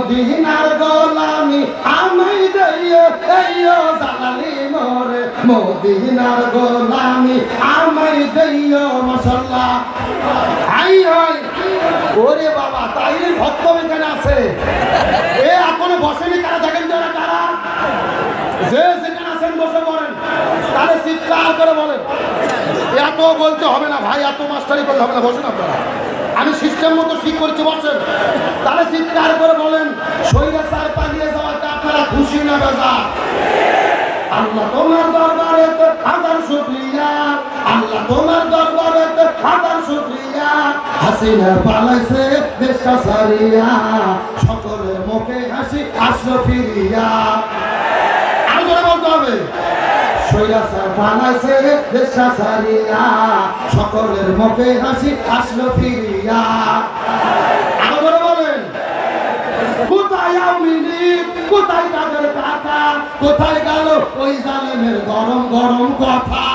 মদিনার গোলামি আমায় দিও এইও জালালি মোরে মদিনার গোলামি আমায় দিও মাশাআল্লাহ হাই হাই ওরে বাবা তাইলে ভক্ত এখানে আছে এ এখনো বসেনি কারা দেখেন যারা কারা যে যেখানে আছেন বসে পড়েন তাহলে চিৎকার করে বলেন এত বলতে হবে না ভাই এত মাস্টারি করতে হবে না বসেন আপনারা আমি সিস্টেম মতো ঠিক করছি বসেন তাহলে চিৎকার করে বলেন স্বৈরাচার পালিয়ে যাওয়াতে আপনারা খুশি না বেজার আল্লাহ তোমার দরবারে হাজার শুকরিয়া আল্লাহ তোমার দরবারে হাজার শুকরিয়া হাসিনা পালাইছে দেশটা ছাড়িয়া সকলের মুখে হাসি আসলো ফিরিয়া আরো জোরে বলতে হবে স্বৈরাচার পালাইছে দেশটা ছাড়িয়া সকলের মুখে হাসি আসলো ফিরিয়া আরো জোরে বলেন কোথায় আওয়ামী লীগ কোথায় কাদের কাকা কোথায় গেল ওই জালেমের গরম গরম কথা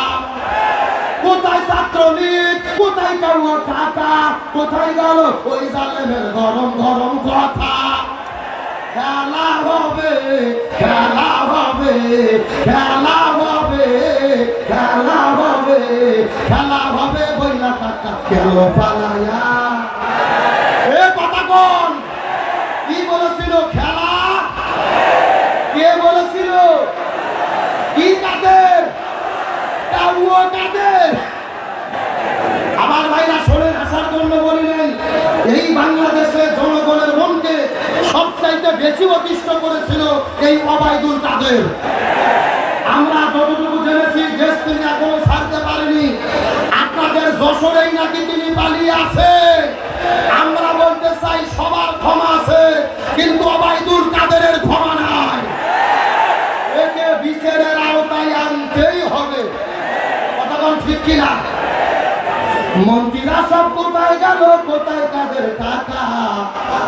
কোথায় ছাত্রলীগ কোথায় কাউয়া কাকা কোথায় গেল ওই জালেমের গরম গরম কথা খেলা হবে খেলা হবে খেলা হবে খেলা হবে খেলা হবে বইলা কাকা কেন পালায়া এ কথা কোন কি বলেছিল খেলা কে বলেছিল কি কাদের কাউয়া কাদের আমার ভাইরা শোনেন আসার জন্য বলি নাই এই বাংলাদেশের জনগণের মনকে সবচাইতে বেশি অতিষ্ঠ করেছিল এই ওবায়দুল কাদের আমরা যতটুকু জেনেছি দেশ তিনি এখনো ছাড়তে পারেনি আপনাদের যশোরেই নাকি তিনি পালিয়ে আছে আমরা বলতে চাই সবার ক্ষমা আছে কিন্তু ওবায়দুল কাদেরের ক্ষমা নাই একে বিচারের আওতায় আনতেই হবে কথা বল ঠিক কিনা মন্ত্রীরা সব কোথায় গেল কোথায় কাদের কাকা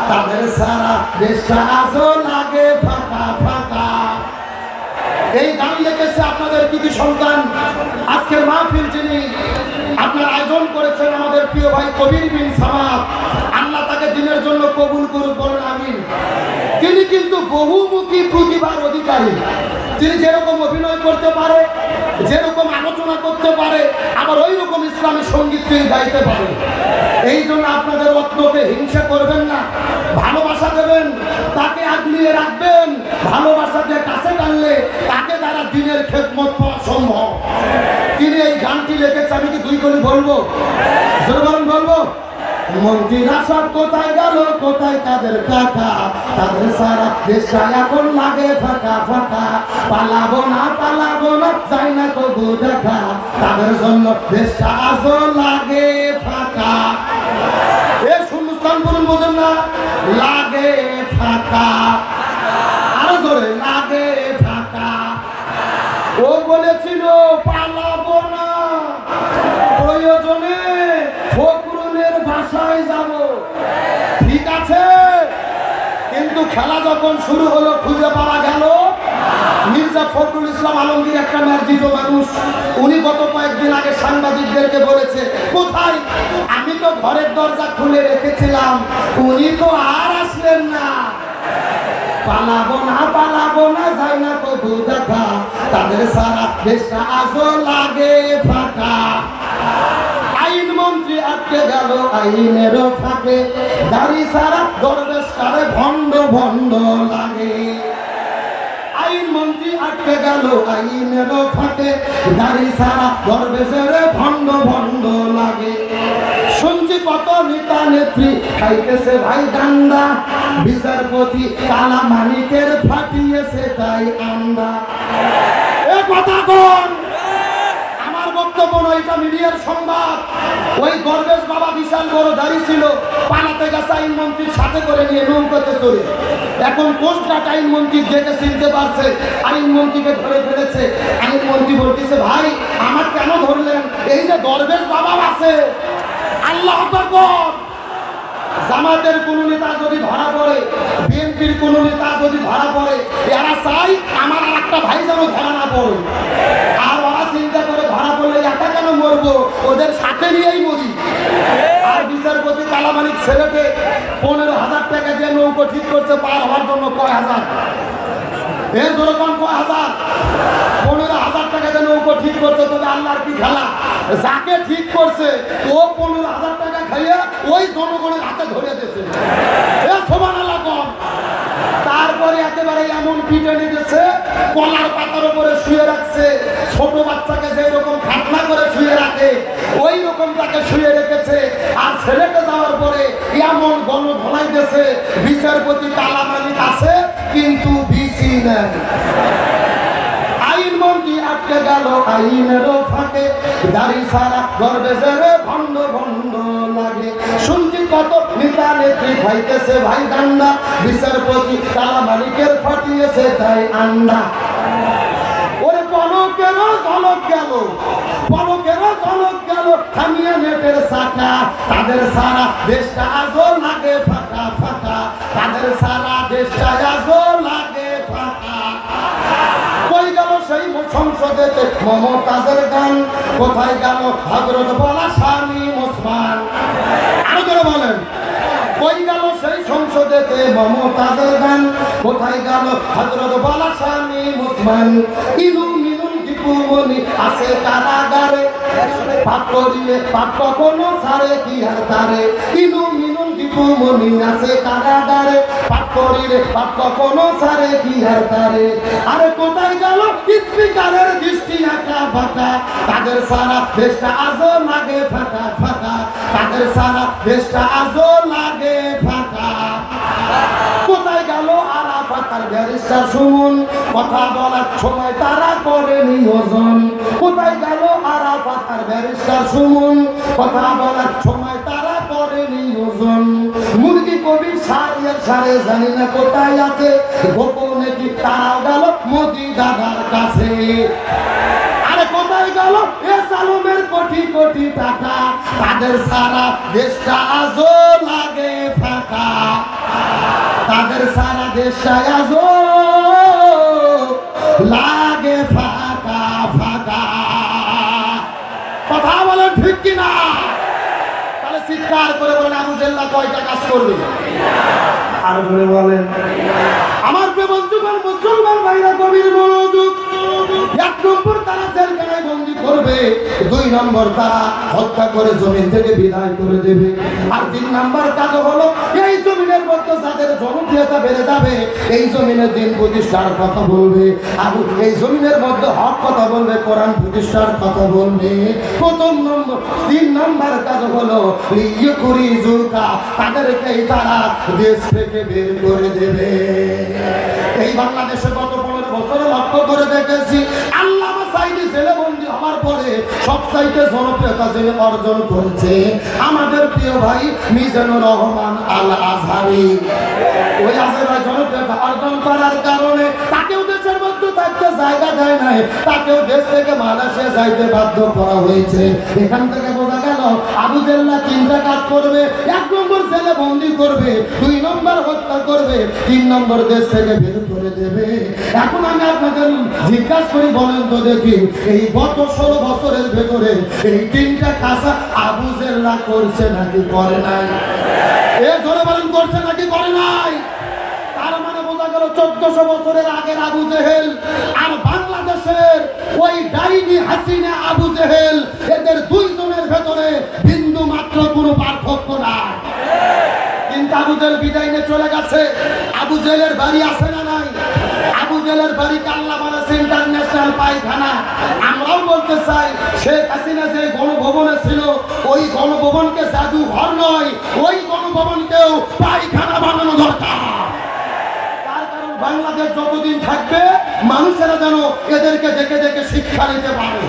তাদের সারা দেশটা আজও লাগে ফাঁকা ফাঁকা এই গান লিখেছে আপনাদের কৃতি সন্তান আজকের মাহফিল যিনি আপনার আয়োজন করেছেন আমাদের প্রিয় ভাই কবির বিন সামাদ আল্লাহ তাকে দিনের জন্য কবুল করুন বলেন আমিন তিনি কিন্তু বহুমুখী প্রতিভার অধিকারী তিনি যেরকম অভিনয় করতে পারে যেরকম আলোচনা করতে পারে আবার ওই রকম ইসলামী সঙ্গীত তিনি গাইতে পারে এই জন্য আপনাদের রত্নকে হিংসা করবেন না ভালোবাসা দেবেন তাকে আগলিয়ে রাখবেন ভালোবাসা দিয়ে কাছে টানলে তাকে দ্বারা দিনের খেদমত পাওয়া সম্ভব তিনি এই গানটি লিখেছে আমি কি দুই কলি বলবো বলবো মন্ত্রীরা সব কোথায় গেল কোথায় তাদের কাকা তাদের সারা দেশটা এখন লাগে ফাঁকা ফাঁকা পালাবো না যাই না কবু দেখা তাদের জন্য দেশটা আজও লাগে ফাঁকা এ শূন্যস্থান বলুন বোঝেন না লাগে ফাঁকা আরো জোরে লাগে ফাঁকা ও বলেছিল পালাবো না প্রয়োজনে ফখরুলের বাসায় যাব ঠিক আছে কিন্তু খেলা যখন শুরু হলো খুঁজে পাওয়া গেল মির্জা ফখরুল ইসলাম আলমগীর একটা মার্জিত মানুষ উনি গত কয়েকদিন আগে সাংবাদিকদেরকে বলেছে কোথায় আমি তো ঘরের দরজা খুলে রেখেছিলাম উনি তো আর আসলেন না পালাবো না যাই না কবু দেখা তাদের সারা দেশটা আজও লাগে ফাঁকা আইন মন্ত্রী আটকে গেল আইনেরও ফাঁকে দাড়ি সারা দরবেশ কারে ভণ্ড ভণ্ড লাগে আইন মন্ত্রী আটকে গেল আইনেরও ফাঁকে দাড়ি সারা দরবেশের ভণ্ড ভণ্ড লাগে শুনছি কত নেতা নেত্রী খাইতেছে ভাই ডান্ডা বিচারপতি কালা মানিকের ফাটিয়েছে তাই আন্ডা এ কথা কোন আমার বক্তব্য নয় এটা মিডিয়ার সংবাদ ওই দরবেশ বাবা বিশাল বড় দাড়ি ছিল পালাতে গেছে আইন মন্ত্রীর সাথে করে নিয়ে নৌকাতে চলে এখন কোস্টগার্ড আইন মন্ত্রী দেখে চিনতে পারছে আইন মন্ত্রীকে ধরে ফেলেছে আইন মন্ত্রী বলতেছে ভাই আমার কেন ধরলেন এই যে দরবেশ বাবা আছে আল্লাহ আকবার জামাতের কোন নেতা যদি ধরা পড়ে বিএনপির কোন নেতা যদি ধরা পড়ে এরা চাই আমার আর একটা ভাই যেন ধরা না পড়ে আর ওরা চিন্তা করে ধরা পড়লে একা কেন মরবো ওদের সাথে নিয়েই মরি আর বিচারপতি কালামানি মালিক ছেলেকে 15,000 টাকা দিয়ে নৌকো ঠিক করছে পার হওয়ার জন্য। কয় হাজার? এর যেরকম কয় হাজার? 15,000 টাকা দিয়ে নৌকো ঠিক করছে। তবে আল্লাহর কি খেলা, যাকে ঠিক করছে ও 15,000 টাকা খাইয়া ওই জনগণের হাতে ধরে দিয়েছে। সুবহানাল্লাহ। তারপরে একেবারে এমন পিটানি দিয়েছে, কলার পাতার উপরে শুয়ে রাখছে, ছোট বাচ্চাকে যে রকম খাতনা করে শুয়ে রাখে ওই রকম তাকে শুয়ে রেখেছে। আর ছেলেকে যাওয়ার পরে এমন গণধোলাই দিয়েছে, বিচারপতি কালা মালিক আছে কিন্তু বিসি নেই। আইনমন্ত্রী আটকে গেল আইনেরও ফাঁকে, দাড়ি সারা গর্বে জেরে ভণ্ড ভণ্ড লাগে। শুনছি কত নেতা নেত্রী খাইতেছে ভাই গান্ডা, বিচারপতি কালা মালিকের ফাটিয়েছে তাই আন্ডা। ওরে পলকেরও ঝলক গেল, পলকেরও ঝলক গেল থামিয়ে নেটের শাখা। তাদের সারা দেশটা আজও লাগে ফাঁকা ফাঁকা, তাদের সারা দেশটা আজও লাগে ফাঁকা। কই গেল সেই সংসদেতে মমতাজের গান, কোথায় গেল হযরত বলা স্বামী ওসমান? আরো জোরে বলেন, কই গেল সেই সংসদেতে মমতাজের গান, কোথায় গেল হযরত বলা স্বামী ওসমান? ইলু মিলুন দীপুমণি আছে কারাগারে, পাপ করিলে পাপ কখনো ছাড়ে কি আর তারে? ইলু মিলুন দীপুমণি আছে কারাগারে, পাপ করিলে পাপ কখনো ছাড়ে কি আর তারে? আরে কোথায় গেল স্পিকারের দৃষ্টি আঁকা ফাঁকা, তাদের সারা দেশটা আজও লাগে ফাঁকা ফাঁকা, তাদের সারা দেশটা আজও লাগে ফাঁকা। কোথায় গেল আরাফাতের ব্যারিস্টার সুমন, কথা বলার সময় তারা করে নিয়োজন? কোথায় গেল আরাফাতের ব্যারিস্টার সুমন, কথা বলার সময় তারা করে নিয়োজন? মুরগি কবির সারিয়ার সারে জানি না কোথায় আছে, গোপনে কি তারাও গেল মোদি দাদার কাছে? আরে কোথায় গেল এ সালমের কোটি কোটি টাকা, তাদের সারা দেশটা আজও লাগে ফাঁকা, তাদের সারা দেশটা আজও লাগে ফাঁকা ফাঁকা। কথা বলেন ঠিক কিনা? তাহলে চিৎকার করে বলেন আবু জেল্লা কয়টা কাজ করবে? আরো জোরে বলেন। আমার বন্ধুগণ মুসলমান ভাইরা গভীর মনোযোগ। 1 নম্বর তারা জেলখানায় বন্দী করবে, 2 নম্বর তারা হত্যা করে জমিন থেকে বিদায় করে দেবে, আর 3 নম্বর কাজ হলো এই জমিনের মধ্যে যাদের জনপ্রিয়তা বেড়ে যাবে এই জমিনের দিন প্রতিষ্ঠার কথা বলবে, আর এই জমিনের মধ্যে হক কথা বলবে, কোরআন প্রতিষ্ঠার কথা বলবে। প্রথম নম্বর 3 নম্বর কাজ হলো লিইয়ুখরিজুকা, তাদেরকে তারা দেশ থেকে বের করে দেবে। এই বাংলাদেশে গত 15 বছরে লক্ষ্য করে দেখেছি আল্লামা সাঈদী জেলে বন্দী হওয়ার পরে সবচাইতে জনপ্রিয়তা যিনি অর্জন করেছে আমাদের প্রিয় ভাই মিজানুর রহমান আল আজহারি। ওই আজহারি জনপ্রিয়তা অর্জন করার কারণে তাকেও দেশের মধ্যে থাকতে জায়গা দেয় নাই, তাকেও দেশ থেকে মালয়েশিয়া যাইতে বাধ্য করা হয়েছে। এখান থেকে বোঝা গেল আবু জেল্লা 3টা কাজ করবে। 1 নম্বর জেলে বন্দী করবে, 2 নম্বর হত্যা করবে, 3 নম্বর দেশ থেকে বের করে দেবে। এখন আমি আপনাদের জিজ্ঞাসা করি, বলেন তো দেখি এই গত 16 বছরের ভেতরে এই 3টা কাজ আবু জেল্লা করছে নাকি করে নাই? এ জোরে বলেন, করছে নাকি করে নাই? তার মানে বোঝা গেল 1400 বছরের আগের আবু জেহেল আর বাংলাদেশের ওই ডাইনি হাসিনা আবু জেহেল, এদের 2 জনের ভেতরে বিন্দু মাত্র কোনো পার্থক্য নাই। কিন্তু আবু জেহেল বিদায় নিয়ে চলে গেছে। আবু জেহেলের বাড়ি আছে না নাই? আবু জেহেলের বাড়ি কাল্লা বানাসে ইন্টারন্যাশনাল পায়খানা। আমরাও বলতে চাই শেখ হাসিনা যে গণভবনে ছিল ওই গণভবনকে জাদুঘর নয়, ওই গণভবনকেও পায়খানা বানানো দরকার। তার কারণ বাংলাদেশ যতদিন থাকবে মানুষেরা যেন এদেরকে দেখে দেখে শিক্ষা নিতে পারে।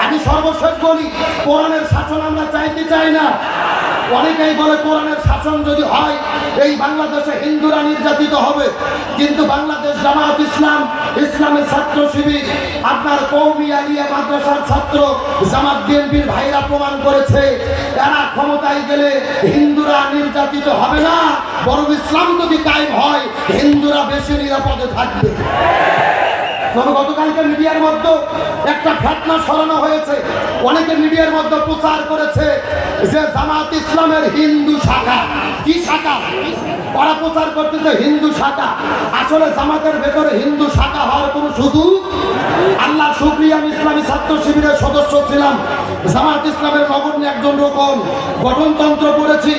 আমি সর্বশেষ বলি, কোরআনের শাসন আমরা চাইতে চাই না। অনেকেই বলে কোরআনের শাসন যদি হয় এই বাংলাদেশে হিন্দুরা নির্যাতিত হবে, কিন্তু বাংলাদেশ জামায়াত ইসলাম, ইসলামের ছাত্র শিবির, আপনার কওমি আলিয়া মাদ্রাসার ছাত্র জামাত বিএনপির ভাইরা প্রমাণ করেছে এরা ক্ষমতায় গেলে হিন্দুরা নির্যাতিত হবে না, বরং ইসলাম যদি কায়েম হয় হিন্দুরা বেশি নিরাপদে থাকবে। তবে গতকালকে মিডিয়ার মধ্যে একটা ফতোয়া ছড়ানো হয়েছে, অনেকে মিডিয়ার মধ্যে প্রচার করেছে যে জামাত ইসলামের হিন্দু শাখা। কি শাখা? ওরা প্রচার করতেছে হিন্দু শাখা। আসলে জামাতের ভেতরে হিন্দু শাখা হওয়ার কোনো সুযোগ, আল্লাহ শুকরিয়া, আমি ইসলামী ছাত্র শিবিরের সদস্য ছিলাম, জামাত ইসলামের নগণ্য একজন রকম গঠনতন্ত্র পড়েছি,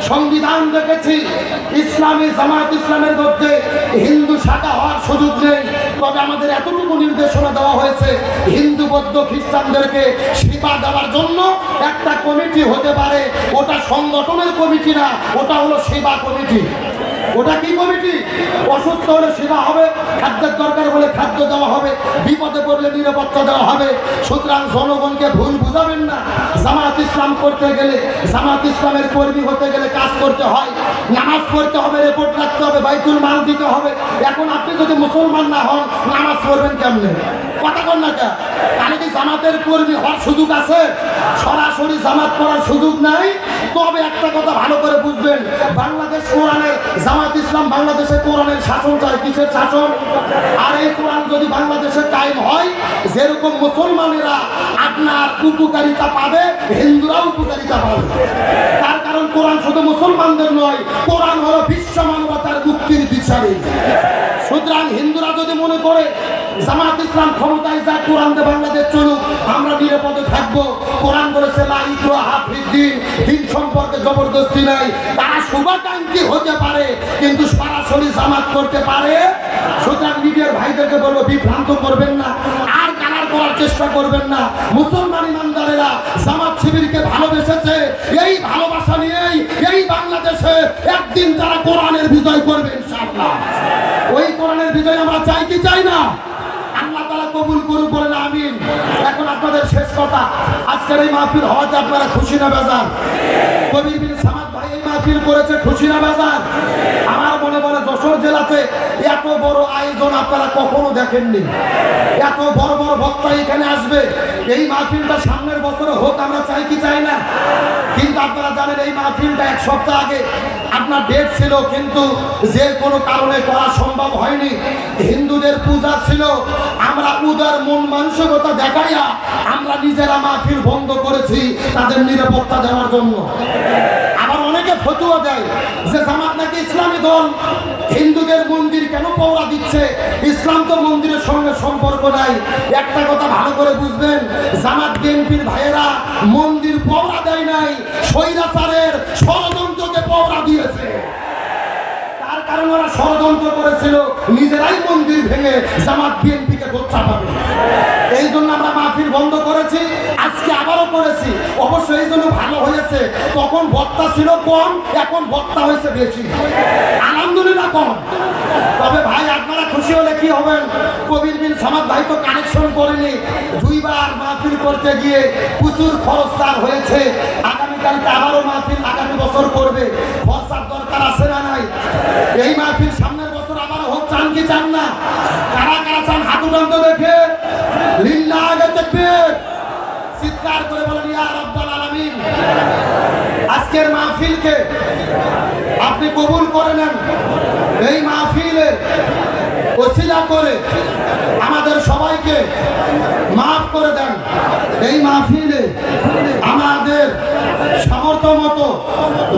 সংবিধান দেখেছি, ইসলামী জামাত ইসলামের মধ্যে হিন্দু শাখা হওয়ার সুযোগ নেই। তবে আমাদের এতটুকু নির্দেশনা দেওয়া হয়েছে, হিন্দু বৌদ্ধ খ্রিস্টানদেরকে সেবা দেওয়ার জন্য একটা কমিটি হতে পারে, ওটা সংগঠনের কমিটি না, ওটা হলো সেবা কমিটি। ওটা কি কমিটি? অসুস্থ হলে সেবা হবে, খাদ্যের দরকার হলে খাদ্য দেওয়া হবে, বিপদে পড়লে নিরাপত্তা দেওয়া হবে। সুতরাং জনগণকে ভুল বুঝাবেন না। জামাত ইসলাম করতে গেলে, জামাত ইসলামের কর্মী হতে গেলে কাজ করতে হয়, নামাজ পড়তে হবে, রিপোর্ট রাখতে হবে, বাইতুল মাল দিতে হবে। এখন আপনি যদি মুসলমান না হন, নামাজ পড়বেন কেমনে? কথা কন না কে? তাহলে কি জামাতের কর্মী হওয়ার সুযোগ আছে? সরাসরি জামাত করার সুযোগ নাই। তবে একটা কথা ভালো করে বুঝবেন, বাংলাদেশ কোরআনের, জামাত ইসলাম বাংলাদেশে কোরআনের শাসন চায়। কিসের শাসন? আর এই কোরআন যদি বাংলাদেশে কায়েম হয়, যেরকম মুসলমানেরা আপনার উপকারিতা পাবে, হিন্দুরাও উপকারিতা পাবে। তার কারণ কোরআন শুধু মুসলমানদের নয়, কোরআন হলো বিশ্ব মানবতার মুক্তির দিশারি। সুতরাং হিন্দুরা যদি মনে করে জামাত ইসলাম ক্ষমতায় যা, কোরআন দিয়ে বাংলাদেশ চলুক, আমরা নিরাপদে থাকবো, কোরআন বলেছে লা ইকরাহা ফিদ্দিন, দিন সম্পর্কে জবরদস্তি নাই, তারা শুভাকাঙ্ক্ষী হতে পারে কিন্তু সরাসরি জামাত করতে পারে। সুতরাং মিডিয়ার ভাইদেরকে বলবো, বিভ্রান্ত করবেন না, আর কালার করার চেষ্টা করবেন না। মুসলমান ইমানদারেরা জামাত শিবিরকে ভালোবেসেছে, এই ভালোবাসা নিয়েই এই বাংলাদেশে একদিন তারা কোরআনের বিজয় করবে ইনশাআল্লাহ। ওই কোরআনের বিজয় আমরা চাই কি চাই না? আল্লাহ তাআলা কবুল করুন, বলেন আমিন। এখন আপনাদের শেষ কথা, আজকের এই মাহফিল হওয়াতে আপনারা খুশি না বেজার? কবির বিন সামাদ ভাই এই মাহফিল করেছে, খুশি না বেজার? আমার মনে মনে যশোর জেলাতে এত বড় আয়োজন আপনারা কখনো দেখেননি। এত বড় বড় বক্তা এখানে আসবে, এই মাহফিলটা সামনের বছরে হোক, আমরা চাই কি চাই না? কিন্তু আপনারা জানেন এই মাহফিলটা এক সপ্তাহ আগে আপনার ডেট ছিল, কিন্তু যে কোনো কারণে করা সম্ভব হয়নি। হিন্দুদের পূজা ছিল, আমরা উদার মন মানসিকতা দেখাইয়া আমরা নিজেরা মাহফিল বন্ধ করেছি তাদের নিরাপত্তা দেওয়ার জন্য। আবার অনেকে ফতোয়া দেয় যে জামাত নাকি ইসলামী দল, হিন্দুদের মন্দির কেন পৌরা দিচ্ছে? ইসলাম তো মন্দিরের সঙ্গে সম্পর্ক নাই। একটা কথা ভালো করে বুঝবেন, জামাত বিএনপির ভাইয়েরা মন্দির পৌরা দেয় নাই, স্বৈরাচারের ষড়যন্ত্রকে পৌরা দিয়েছে। তার কারণ ওরা ষড়যন্ত্র করেছিল নিজেরাই মন্দির ভেঙে জামাত বিএনপিকে গোচ্ছা পাবে। এই জন্য আমরা মাহফিল বন্ধ করেছি, আজকে আবারও করেছি। অবশ্যই এই জন্য ভালো হয়েছে, তখন বক্তা ছিল কম, এখন বক্তা হয়েছে বেশি, আলহামদুলিল্লাহ কম। তবে ভাই আপনারা খুশি হলে কি হবেন? কবির বিন সামাদ ভাই তো কানেকশন করেনি, দুইবার মাহফিল করতে গিয়ে প্রচুর খরচ তার হয়েছে। আগামীকালকে আবারও মাহফিল আগামী বছর করবে, খরচার দরকার আছে না নাই? এই মাহফিল সামনের বছর আবারও হোক, চান কি চান না? কারা কারা চান হাত উঠান তো দেখে, লিল্লাহ তাকবীর, চিৎকার করে বলেন ইয়া রাব্বাল আলামিন। আজকের মাহফিলকে আপনি কবুল করে নেন, এই মাহফিলে ওসিলা করে আমাদের সবাইকে মাফ করে দেন। এই মাহফিলে আমাদের সামর্থ্য মতো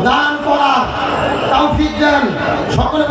দান করার তৌফিক দেন। সকলে